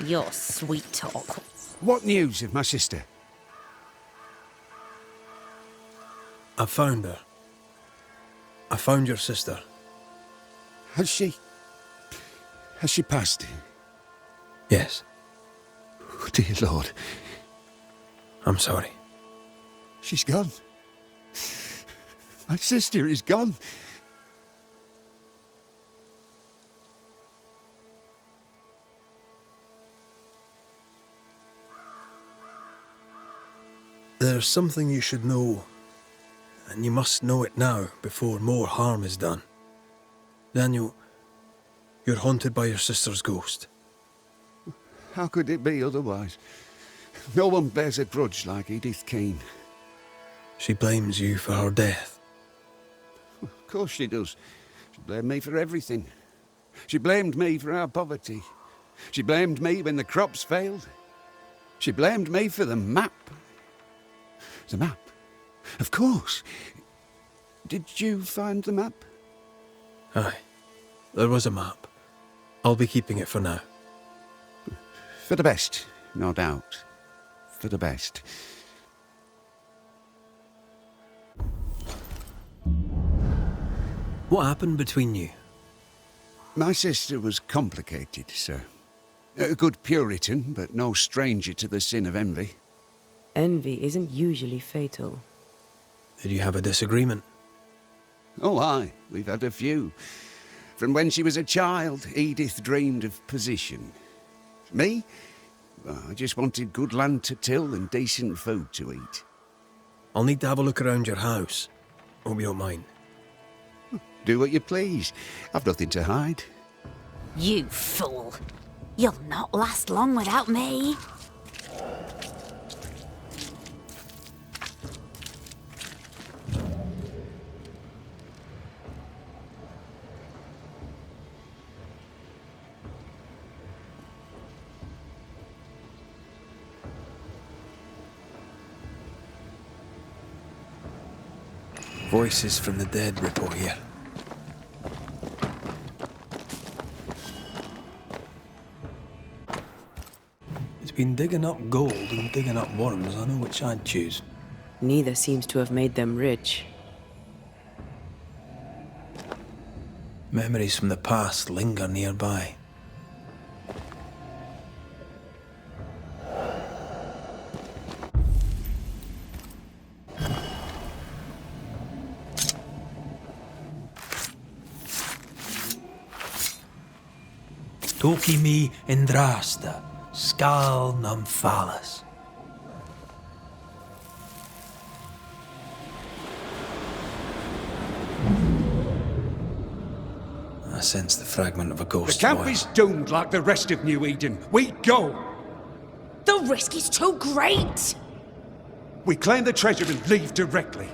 Your sweet talk. What news of my sister? I found her. I found your sister. Has she passed? Yes. Oh, dear Lord. I'm sorry. She's gone. My sister is gone. There's something you should know, and you must know it now before more harm is done. Daniel, you're haunted by your sister's ghost. How could it be otherwise? No one bears a grudge like Edith Keane. She blames you for her death. Of course she does. She blamed me for everything. She blamed me for our poverty. She blamed me when the crops failed. She blamed me for the map. The map? Of course. Did you find the map? Aye. There was a map. I'll be keeping it for now. For the best, no doubt. For the best. What happened between you? My sister was complicated, sir. A good Puritan, but no stranger to the sin of envy. Envy isn't usually fatal. Did you have a disagreement? Oh, aye. We've had a few. From when she was a child, Edith dreamed of position. Me? Well, I just wanted good land to till and decent food to eat. I'll need to have a look around your house. Hope you don't mind. Do what you please. I've nothing to hide. You fool. You'll not last long without me. Voices from the dead ripple here. Between digging up gold and digging up worms, I know which I'd choose. Neither seems to have made them rich. Memories from the past linger nearby. Toki mi indrasta, skal nymphalis. I sense the fragment of a ghost. The camp is doomed like the rest of New Eden. We go! The risk is too great! We claim the treasure and leave directly.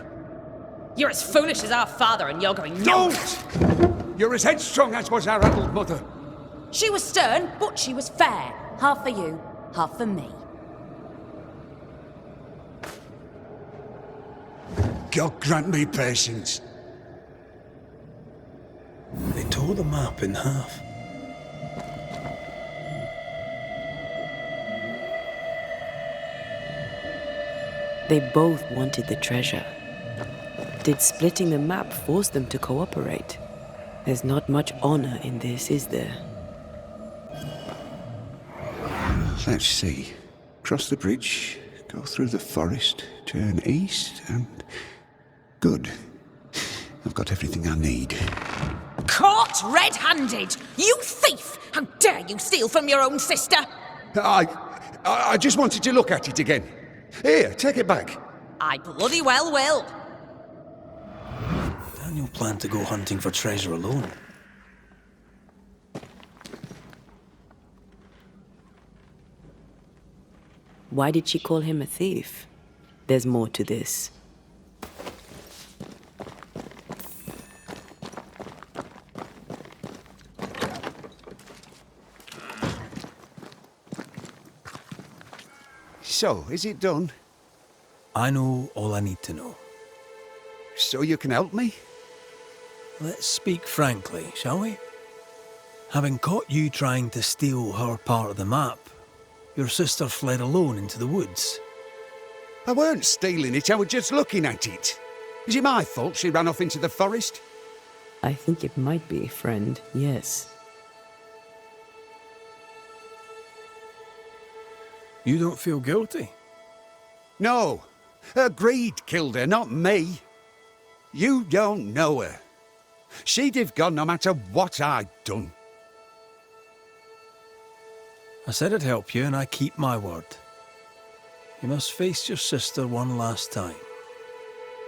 You're as foolish as our father and you're going Don't! nowhere. You're as headstrong as was our adult mother. She was stern, but she was fair. Half for you, half for me. God grant me patience. They tore the map in half. They both wanted the treasure. Did splitting the map force them to cooperate? There's not much honor in this, is there? Let's see. Cross the bridge, go through the forest, turn east, and... Good. I've got everything I need. Caught red-handed! You thief! How dare you steal from your own sister? I just wanted to look at it again. Here, take it back. I bloody well will. Daniel planned to go hunting for treasure alone. Why did she call him a thief? There's more to this. So, is it done? I know all I need to know. So you can help me? Let's speak frankly, shall we? Having caught you trying to steal her part of the map, your sister fled alone into the woods. I weren't stealing it, I was just looking at it. Is it my fault she ran off into the forest? I think it might be, friend, yes. You don't feel guilty? No, her greed killed her, not me. You don't know her. She'd have gone no matter what I'd done. I said I'd help you, and I keep my word. You must face your sister one last time.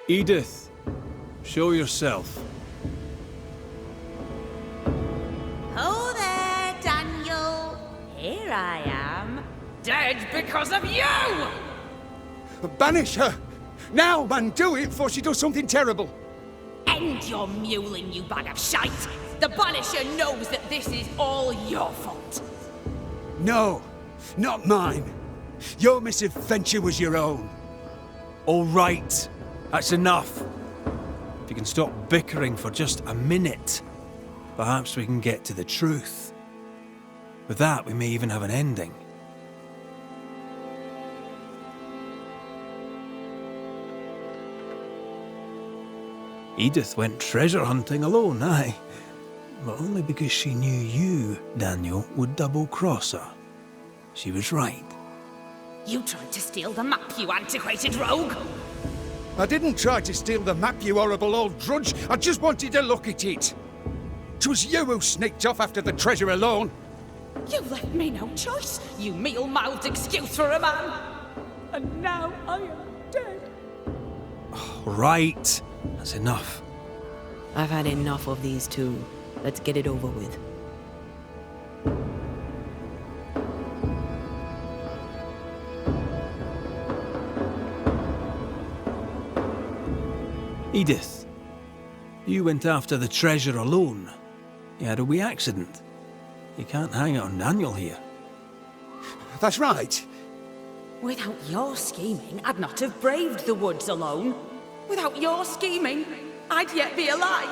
Edith, show yourself. Oh there, Daniel. Here I am. Dead because of you! Banish her! Now, man, do it before she does something terrible. End your mewling, you bag of shite! The Banisher knows that this is all your fault. No, not mine. Your misadventure was your own. All right, that's enough. If you can stop bickering for just a minute, perhaps we can get to the truth. With that, we may even have an ending. Edith went treasure hunting alone, aye. But only because she knew you, Daniel, would double-cross her. She was right. You tried to steal the map, you antiquated rogue! I didn't try to steal the map, you horrible old drudge. I just wanted to look at it. 'Twas you who sneaked off after the treasure alone. You left me no choice, you meal-mouthed excuse for a man. And now I am dead. Right, that's enough. I've had enough of these two. Let's get it over with. Edith, you went after the treasure alone. You had a wee accident. You can't hang it on Daniel here. That's right. Without your scheming, I'd not have braved the woods alone. Without your scheming, I'd yet be alive.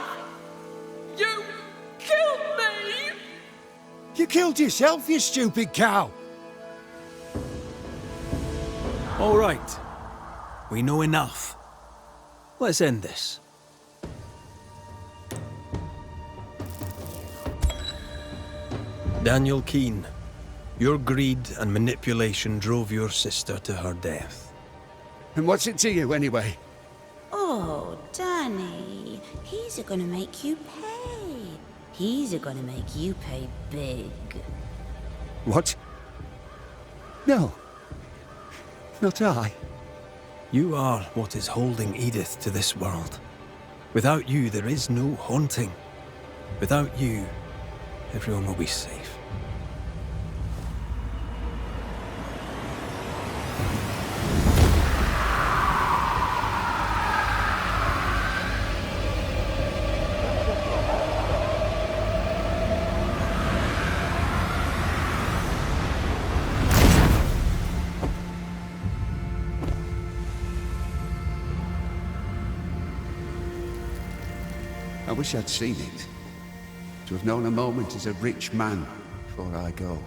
You killed me! You killed yourself, you stupid cow. All right, we know enough. Let's end this. Daniel Keane, your greed and manipulation drove your sister to her death. And what's it to you, anyway? Oh, Danny, he's gonna make you pay. He's gonna make you pay big. What? No. Not I. You are what is holding Edith to this world. Without you, there is no haunting. Without you, everyone will be safe. I wish I'd seen it. To have known a moment as a rich man before I go.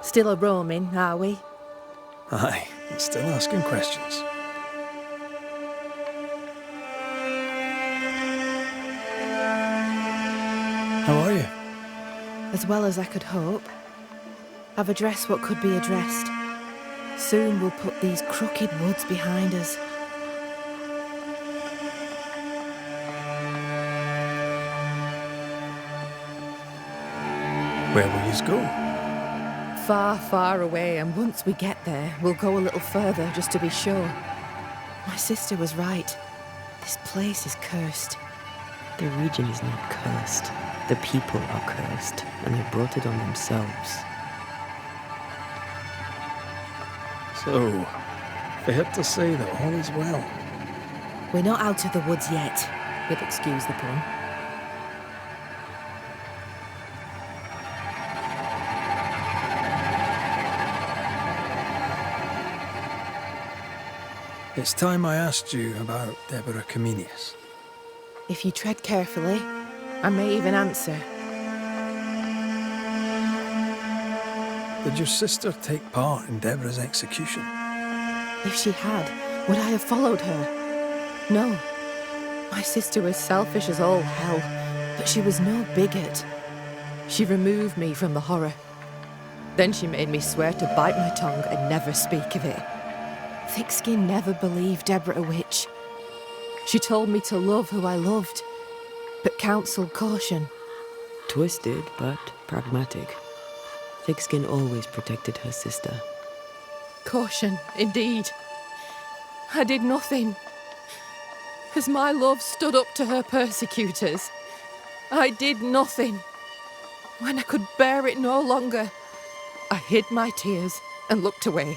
Still a roaming, are we? Aye, and still asking questions. How are you? As well as I could hope. I've addressed what could be addressed. Soon we'll put these crooked woods behind us. Where will you go? far, far away, and once we get there, we'll go a little further just to be sure. My sister was right. This place is cursed. The region is not cursed. The people are cursed, and they brought it on themselves. So, fair to say that all is well. We're not out of the woods yet. You'll excuse the pun. It's time I asked you about Deborah Comenius. If you tread carefully, I may even answer. Did your sister take part in Deborah's execution? If she had, would I have followed her? No. My sister was selfish as all hell, but she was no bigot. She removed me from the horror. Then she made me swear to bite my tongue and never speak of it. Thickskin never believed Deborah a witch. She told me to love who I loved, but counselled caution. Twisted, but pragmatic. Thickskin always protected her sister. Caution, indeed. I did nothing. As my love stood up to her persecutors, I did nothing. When I could bear it no longer, I hid my tears and looked away.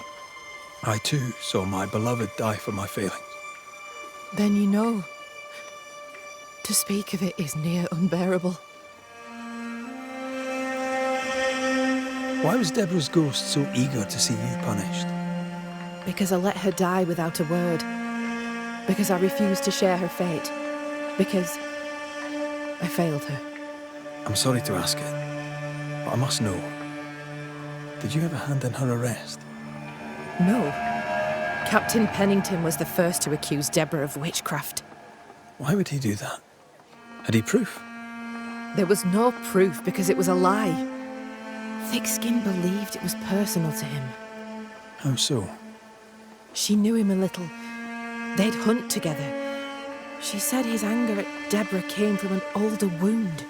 I too saw my beloved die for my failings. Then you know. To speak of it is near unbearable. Why was Deborah's ghost so eager to see you punished? Because I let her die without a word. Because I refused to share her fate. Because I failed her. I'm sorry to ask it, but I must know. Did you have a hand in her arrest? No. Captain Pennington was the first to accuse Deborah of witchcraft. Why would he do that? Had he proof? There was no proof because it was a lie. Thickskin believed it was personal to him. How so? She knew him a little. They'd hunt together. She said his anger at Deborah came from an older wound.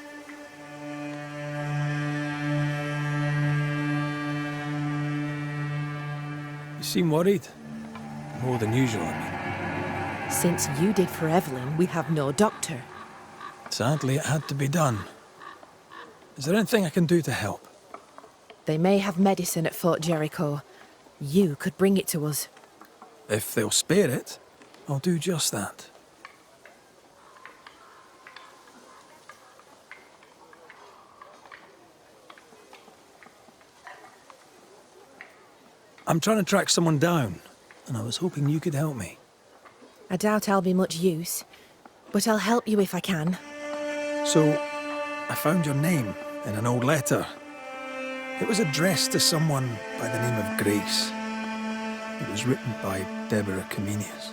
You seem worried. More than usual, I mean. Since you did for Evelyn, we have no doctor. Sadly, it had to be done. Is there anything I can do to help? They may have medicine at Fort Jericho. You could bring it to us. If they'll spare it, I'll do just that. I'm trying to track someone down, and I was hoping you could help me. I doubt I'll be much use, but I'll help you if I can. So, I found your name in an old letter. It was addressed to someone by the name of Grace. It was written by Deborah Comenius.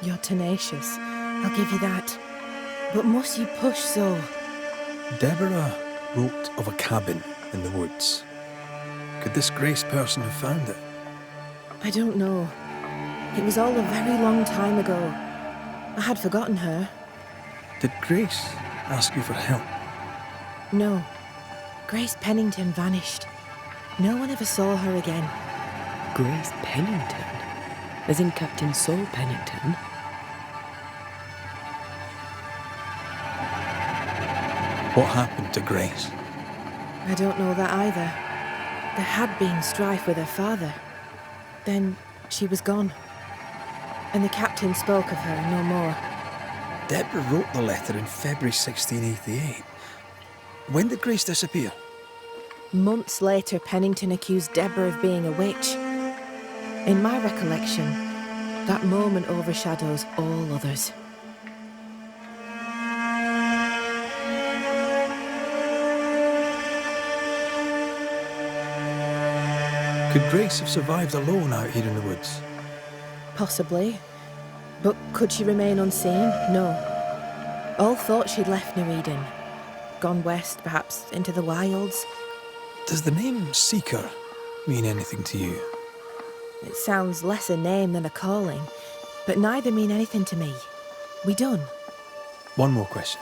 You're tenacious. I'll give you that. But must you push so? Deborah wrote of a cabin in the woods. Could this Grace person have found it? I don't know. It was all a very long time ago. I had forgotten her. Did Grace ask you for help? No. Grace Pennington vanished. No one ever saw her again. Grace Pennington? As in Captain Saul Pennington? What happened to Grace? I don't know that either. There had been strife with her father. Then she was gone. And the captain spoke of her no more. Deborah wrote the letter in February 1688. When did Grace disappear? Months later, Pennington accused Deborah of being a witch. In my recollection, that moment overshadows all others. Could Grace have survived alone out here in the woods? Possibly. But could she remain unseen? No. All thought she'd left New Eden. Gone west, perhaps, into the wilds. Does the name Seeker mean anything to you? It sounds less a name than a calling, but neither mean anything to me. We done. One more question.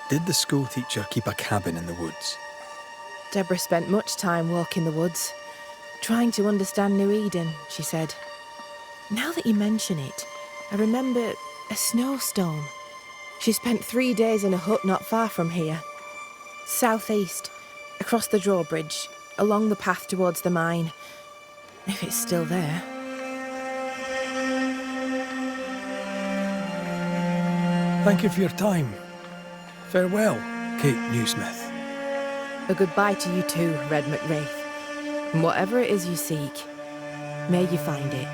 Did the school teacher keep a cabin in the woods? Deborah spent much time walking the woods, trying to understand New Eden, she said. Now that you mention it, I remember a snowstorm. She spent 3 days in a hut not far from here. Southeast, across the drawbridge, along the path towards the mine. If it's still there. Thank you for your time. Farewell, Kate Newsmith. A goodbye to you too, Red McRaith. And whatever it is you seek, may you find it.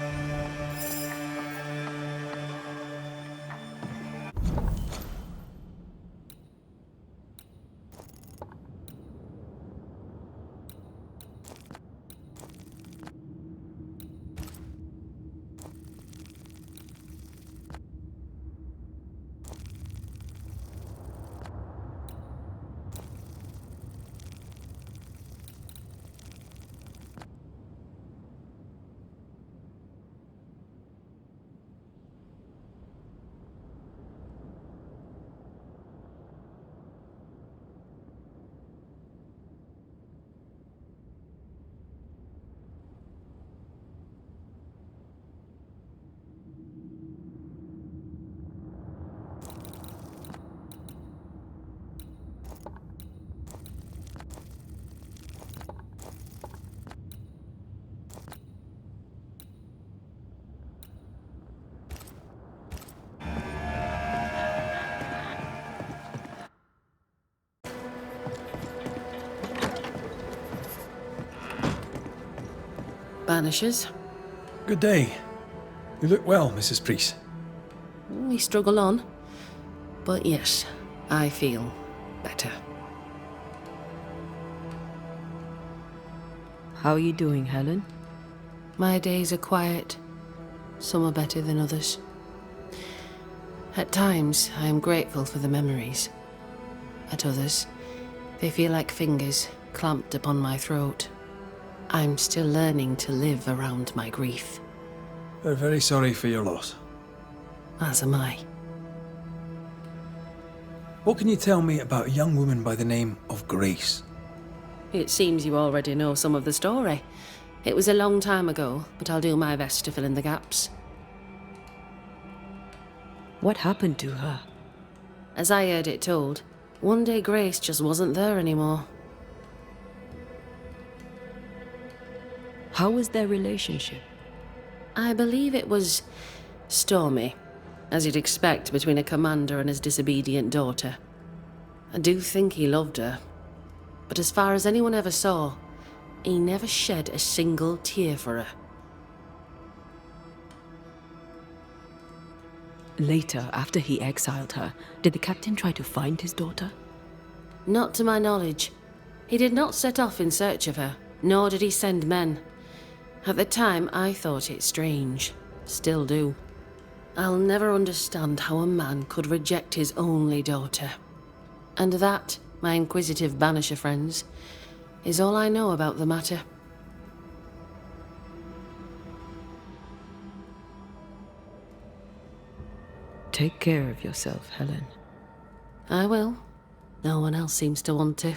Banishers. Good day. You look well, Mrs. Priest. We struggle on. But yes, I feel better. How are you doing, Helen? My days are quiet. Some are better than others. At times, I am grateful for the memories. At others, they feel like fingers clamped upon my throat. I'm still learning to live around my grief. We're very sorry for your loss. As am I. What can you tell me about a young woman by the name of Grace? It seems you already know some of the story. It was a long time ago, but I'll do my best to fill in the gaps. What happened to her? As I heard it told, one day Grace just wasn't there anymore. How was their relationship? I believe it was stormy, as you'd expect between a commander and his disobedient daughter. I do think he loved her, but as far as anyone ever saw, he never shed a single tear for her. Later, after he exiled her, did the captain try to find his daughter? Not to my knowledge. He did not set off in search of her, nor did he send men. At the time, I thought it strange. Still do. I'll never understand how a man could reject his only daughter. And that, my inquisitive banisher friends, is all I know about the matter. Take care of yourself, Helen. I will. No one else seems to want to.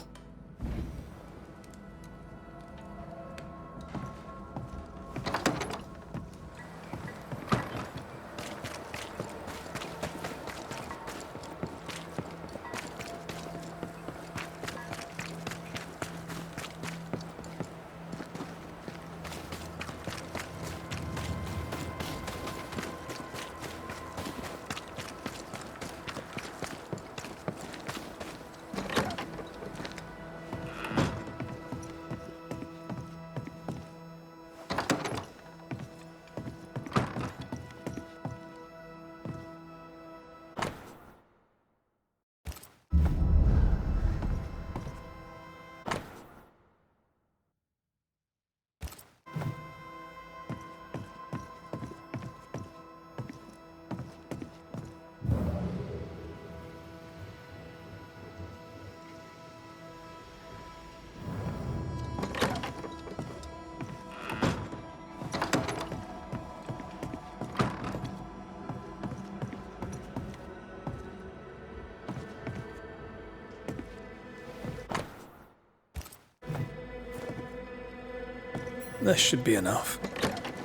This should be enough.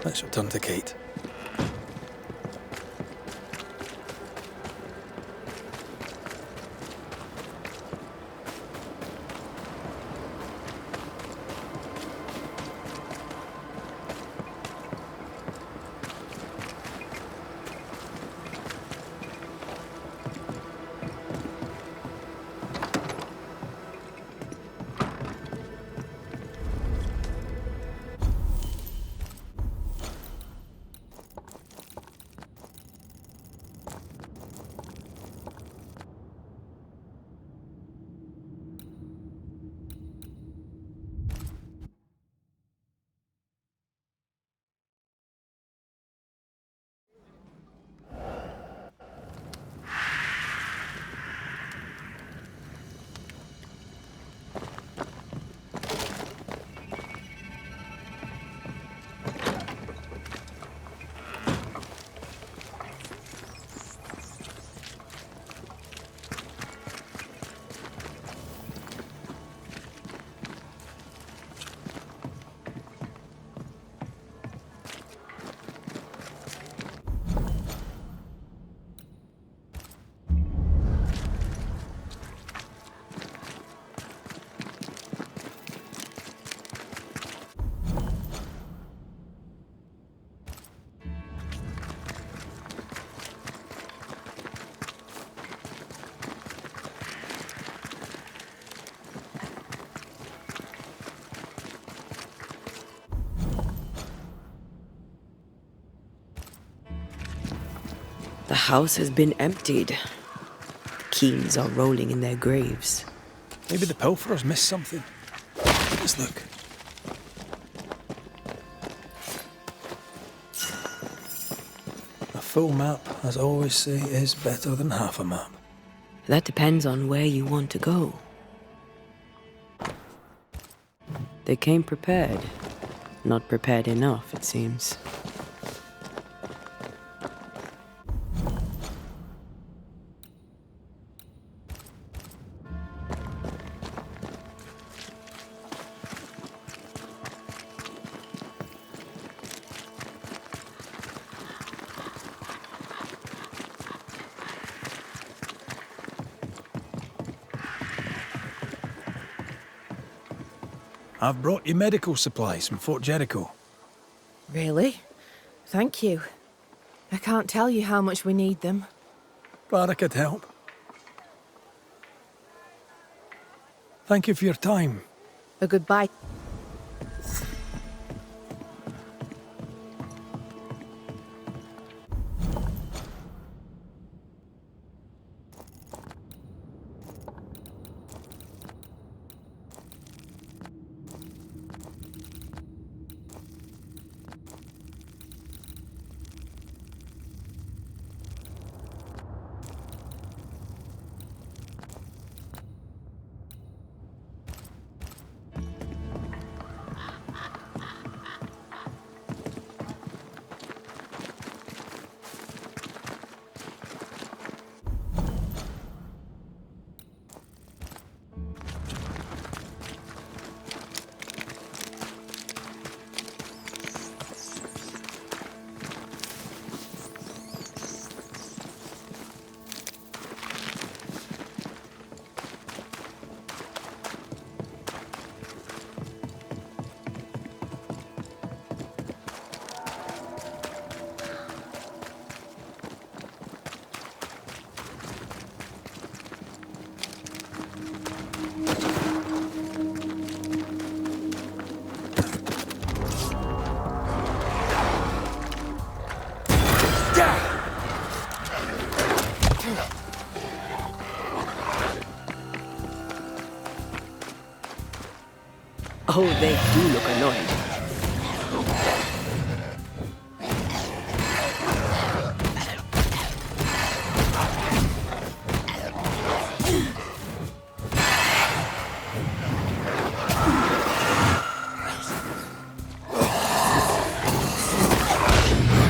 Let's return to Kate. The house has been emptied. The Keens are rolling in their graves. Maybe the pilferers missed something. Let's look. A full map, as I always say, is better than half a map. That depends on where you want to go. They came prepared. Not prepared enough, it seems. I've brought you medical supplies from Fort Jericho. Really? Thank you. I can't tell you how much we need them. Glad I could help. Thank you for your time. A goodbye. Oh, they do look annoyed.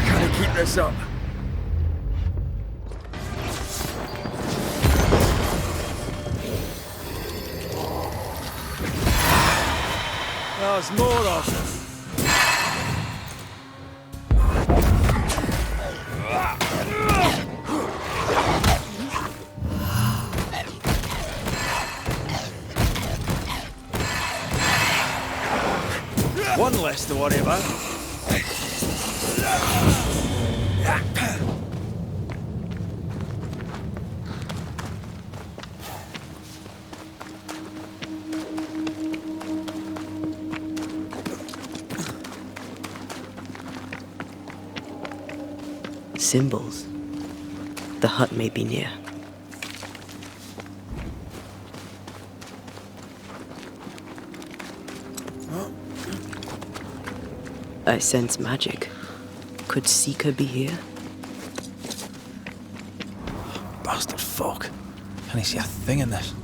Can I keep this up? There's more of them. whatever. Symbols. The hut may be near. I sense magic. Could Seeker be here? Bastard fog. Can he see a thing in this?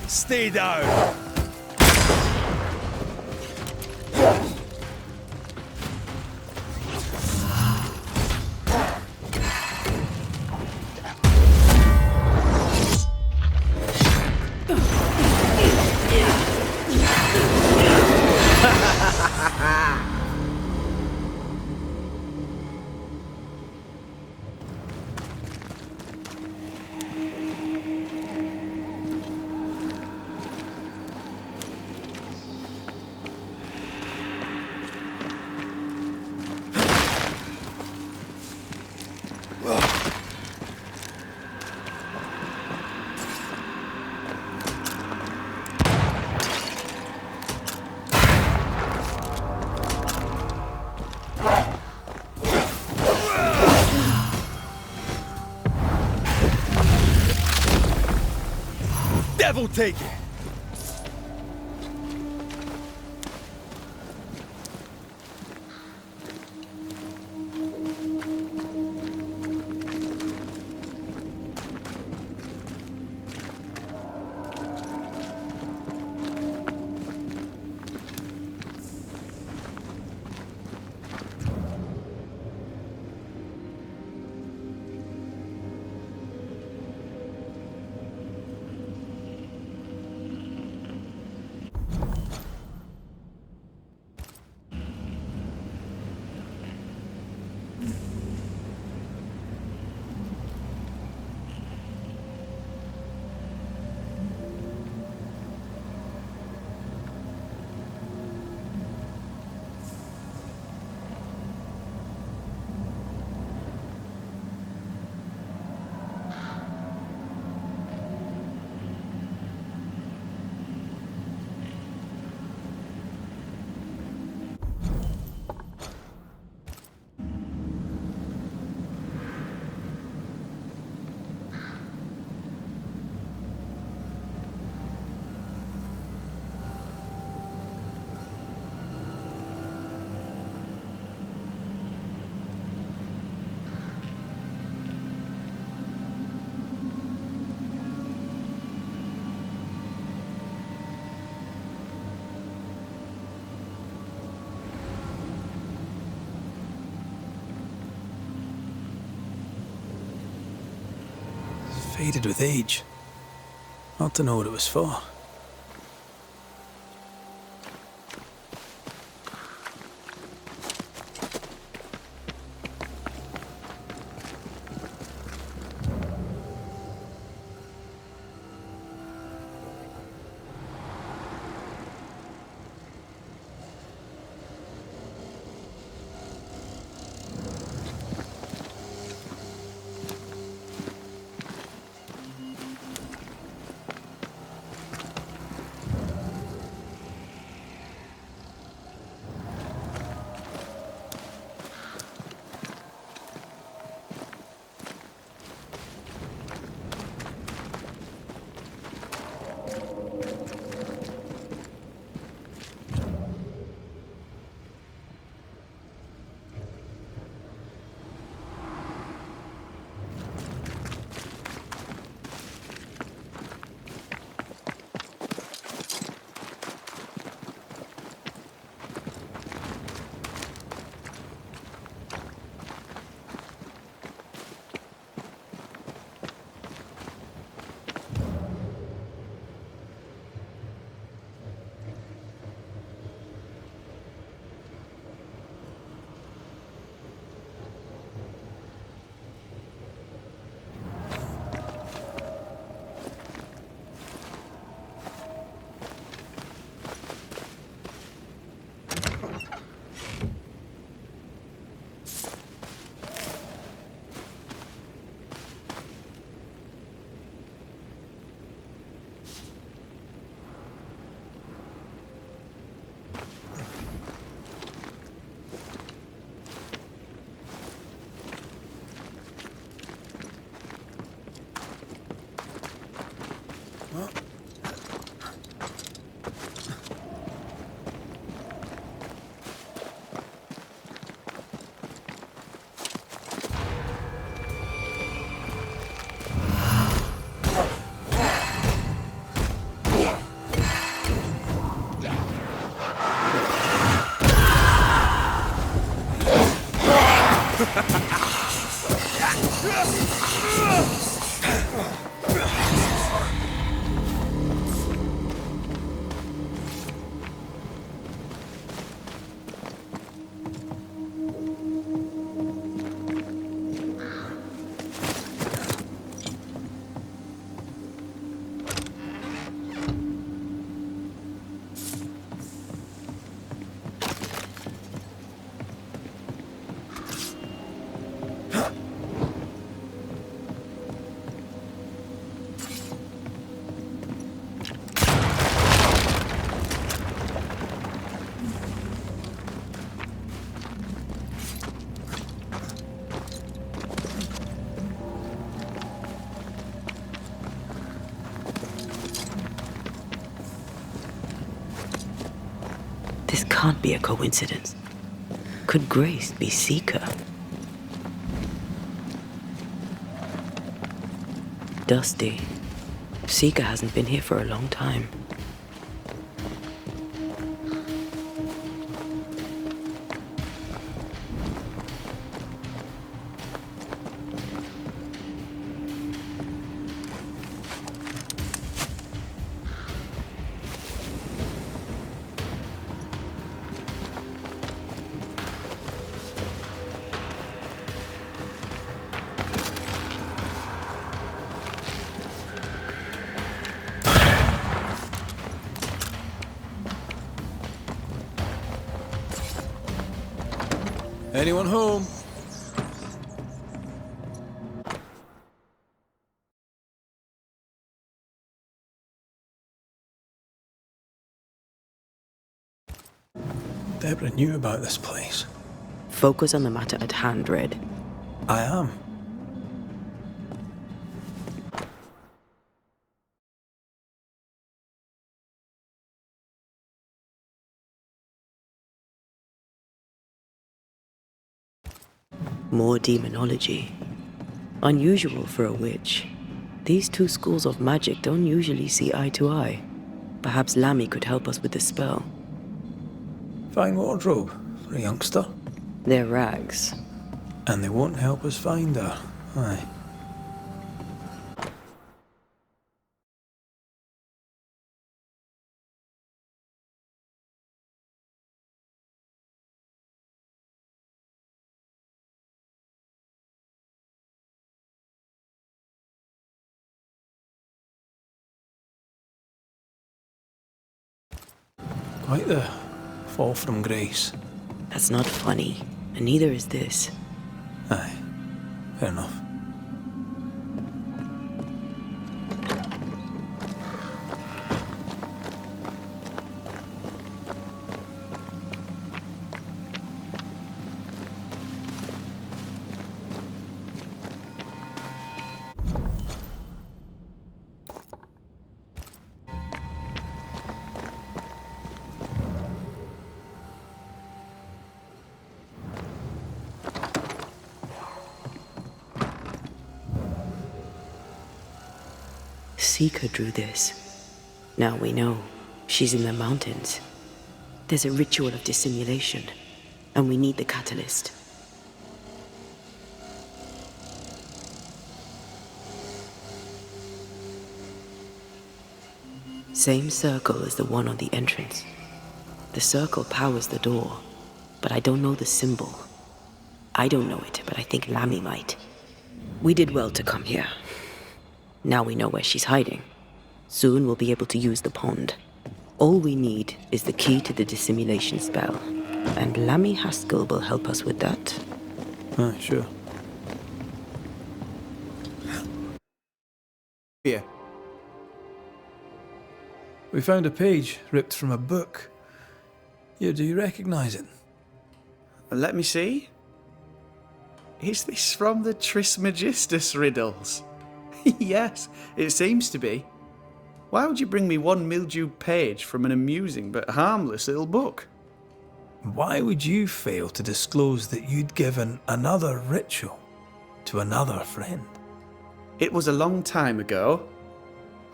Stay down! Devil take it! Faded with age. Not to know what it was for. This can't be a coincidence. Could Grace be Seeker? Dusty. Seeker hasn't been here for a long time. Anyone home? Deborah knew about this place. Focus on the matter at hand, Red. I am. More demonology. Unusual for a witch. These two schools of magic don't usually see eye to eye. Perhaps Lammy could help us with the spell. Fine wardrobe for a youngster. They're rags. And they won't help us find her. Aye. Quite the fall from grace. That's not funny, and neither is this. Aye, fair enough. Seeker drew this. Now we know. She's in the mountains. There's a ritual of dissimulation, and we need the catalyst. Same circle as the one on the entrance. The circle powers the door, but I don't know the symbol. I don't know it, but I think Lammy might. We did well to come here. Now we know where she's hiding. Soon we'll be able to use the pond. All we need is the key to the dissimulation spell, and Lammy Haskell will help us with that. Aye, sure. Here. We found a page ripped from a book. Yeah, do you recognize it? Let me see. Is this from the Trismegistus riddles? Yes, it seems to be. Why would you bring me one mildewed page from an amusing but harmless little book? Why would you fail to disclose that you'd given another ritual to another friend? It was a long time ago.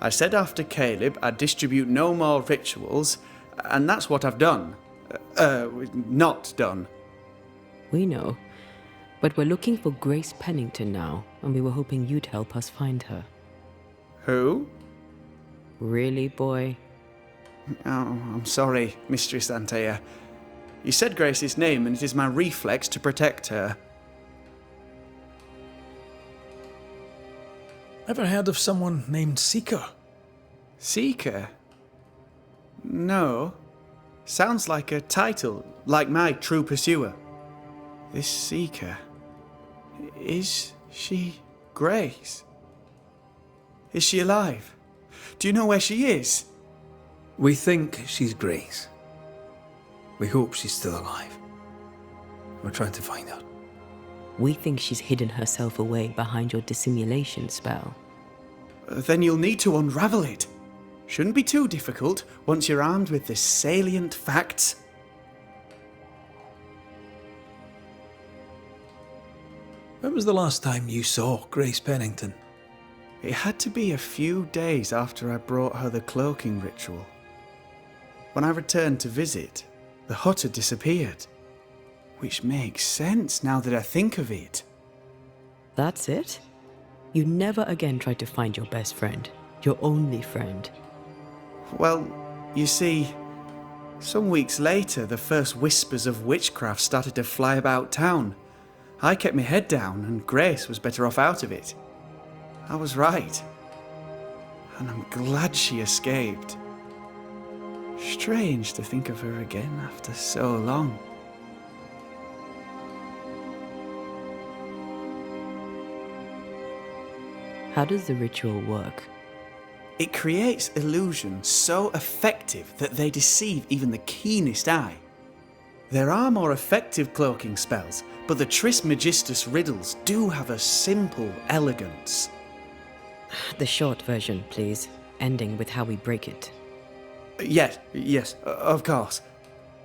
I said after Caleb I'd distribute no more rituals, and that's what I've done. Not done. We know. But we're looking for Grace Pennington now, and we were hoping you'd help us find her. Who? Really, boy? Oh, I'm sorry, Mistress Antea. You said Grace's name, and it is my reflex to protect her. Ever heard of someone named Seeker? Seeker? No. Sounds like a title, like my true pursuer. This Seeker... Is she Grace? Is she alive? Do you know where she is? We think she's Grace. We hope she's still alive. We're trying to find her. We think she's hidden herself away behind your dissimulation spell. Then you'll need to unravel it. Shouldn't be too difficult once you're armed with the salient facts. When was the last time you saw Grace Pennington? It had to be a few days after I brought her the cloaking ritual. When I returned to visit, the hut had disappeared. Which makes sense now that I think of it. That's it? You never again tried to find your best friend, your only friend. Well, you see, some weeks later, the first whispers of witchcraft started to fly about town. I kept my head down, and Grace was better off out of it. I was right. And I'm glad she escaped. Strange to think of her again after so long. How does the ritual work? It creates illusions so effective that they deceive even the keenest eye. There are more effective cloaking spells, but the Trismegistus riddles do have a simple elegance. The short version, please, ending with how we break it. Yes, of course.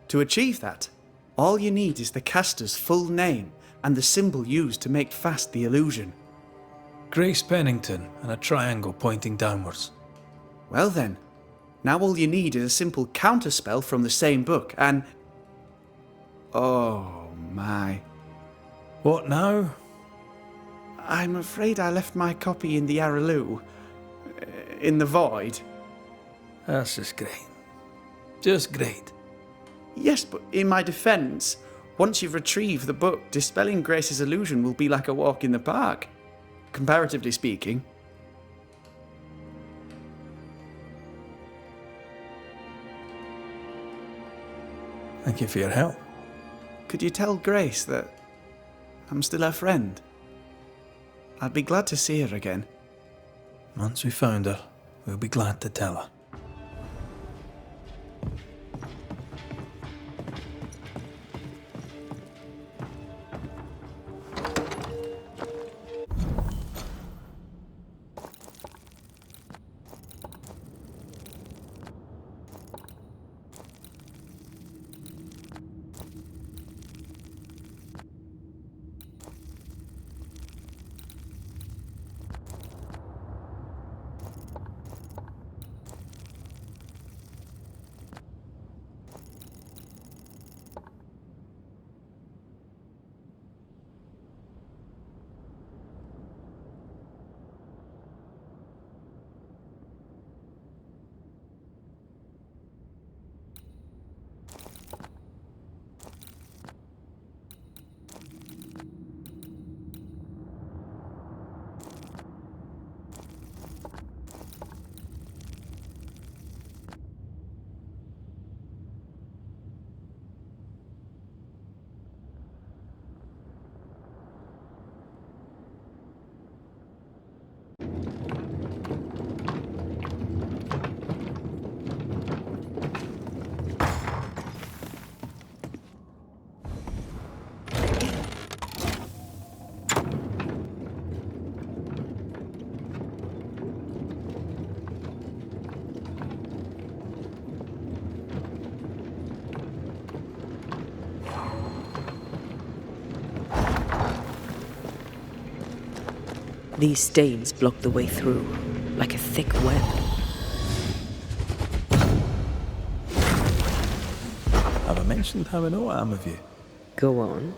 To achieve that, all you need is the caster's full name and the symbol used to make fast the illusion. Grace Pennington and a triangle pointing downwards. Well then, now all you need is a simple counterspell from the same book and... Oh my. What now? I'm afraid I left my copy in the Araloo. In the void. That's just great. Just great. Yes, but in my defence, once you've retrieved the book, dispelling Grace's illusion will be like a walk in the park. Comparatively speaking. Thank you for your help. Could you tell Grace that I'm still her friend? I'd be glad to see her again. Once we found her, we'll be glad to tell her. These stains block the way through, like a thick web. Have I mentioned how I know I am of you? Go on.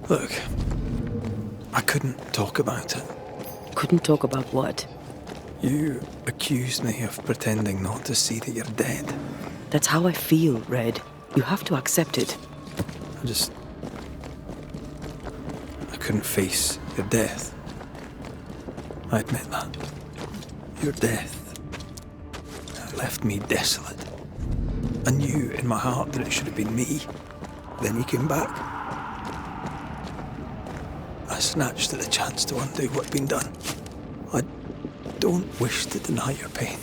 Look, I couldn't talk about it. Couldn't talk about what? You accused me of pretending not to see that you're dead. That's how I feel, Red. You have to accept it. I couldn't face your death. I admit that. Your death left me desolate. I knew in my heart that it should have been me. Then you came back. I snatched at the chance to undo what'd been done. I don't wish to deny your pain.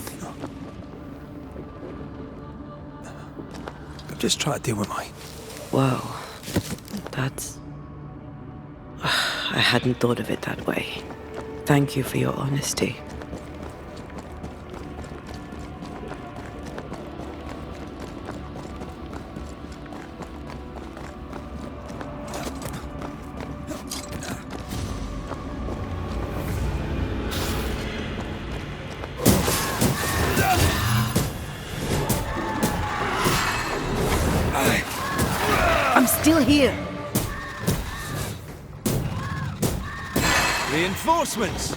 I'm just trying to deal with mine. Wow. That's... I hadn't thought of it that way. Thank you for your honesty. I'm still here. Reinforcements!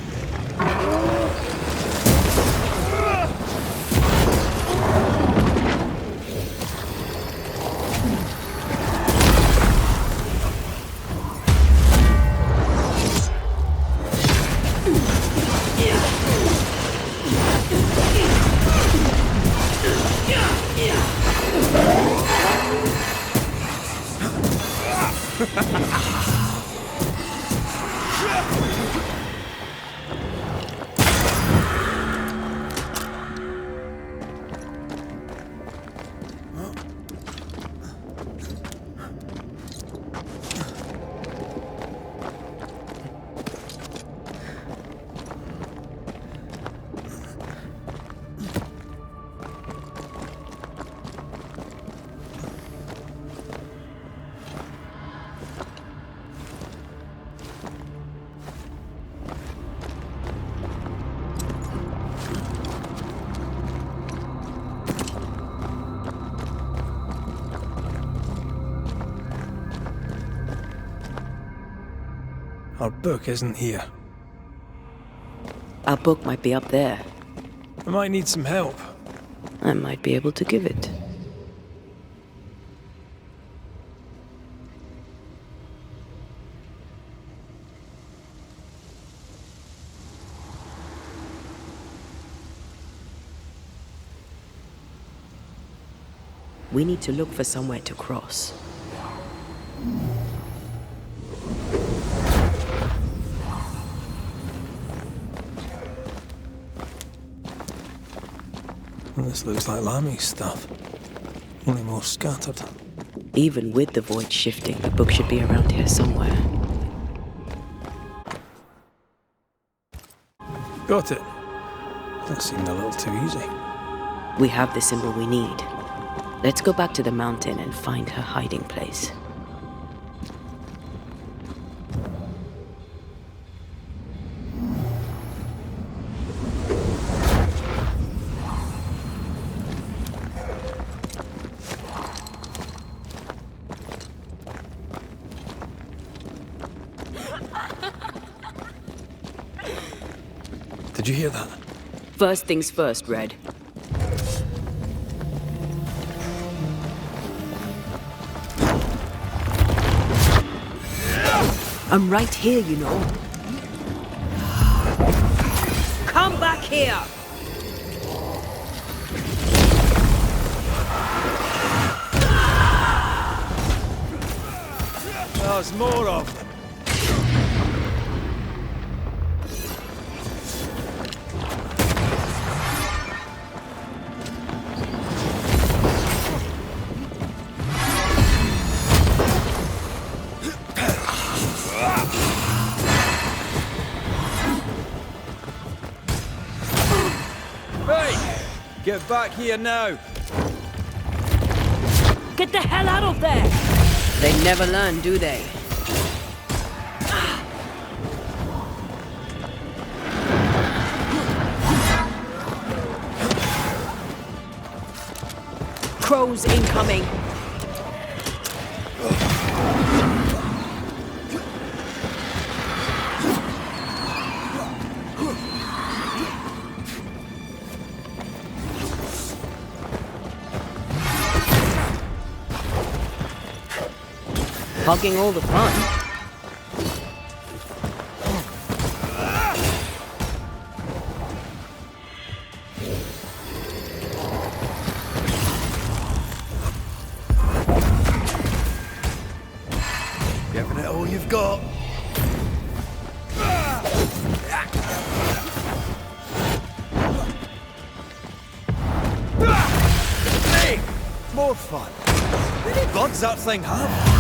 Our book isn't here. Our book might be up there. I might need some help. I might be able to give it. We need to look for somewhere to cross. Well, this looks like Lami's stuff. Only more scattered. Even with the void shifting, the book should be around here somewhere. Got it. That seemed a little too easy. We have the symbol we need. Let's go back to the mountain and find her hiding place. Did you hear that? First things first, Red. I'm right here, you know. Come back here! There's more of them. Get back here now! Get the hell out of there! They never learn, do they? Crows incoming! hogging all the fun. Giving it all you've got. Hey! More fun. How many bloods that thing have?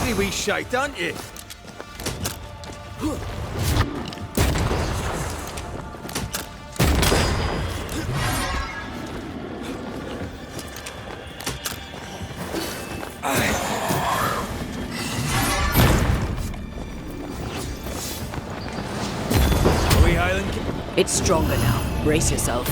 Pretty wee shite, aren't you? It's stronger now. Brace yourself.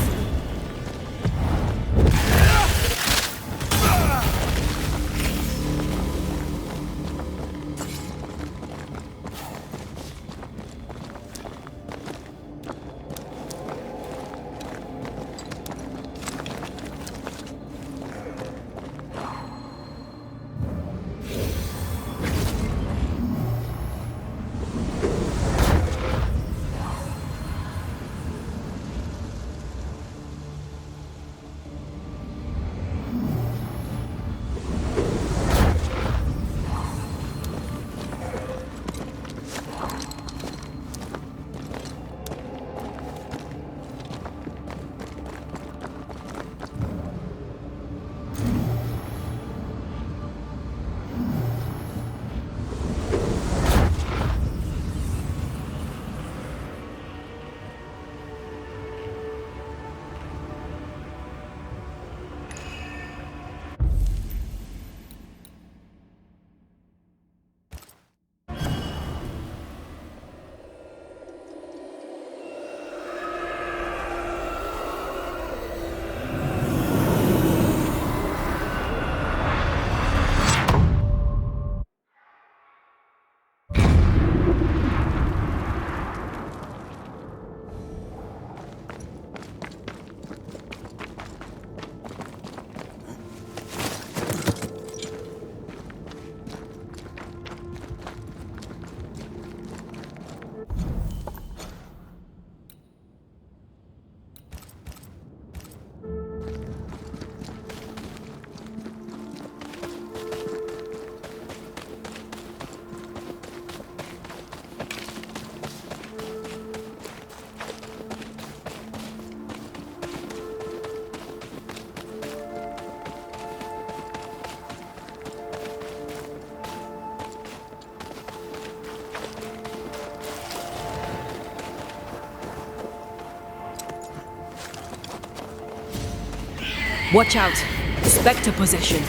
Watch out! Spectre possession.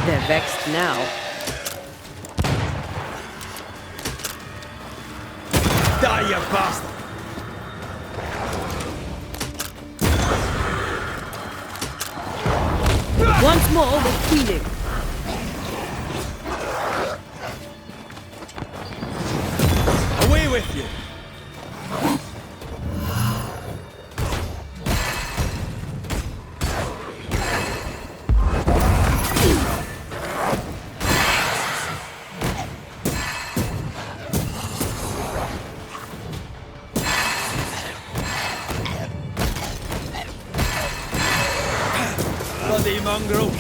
They're vexed now. Die, you bastard! Once more, we're queening. Away with you! Bloody mongrel!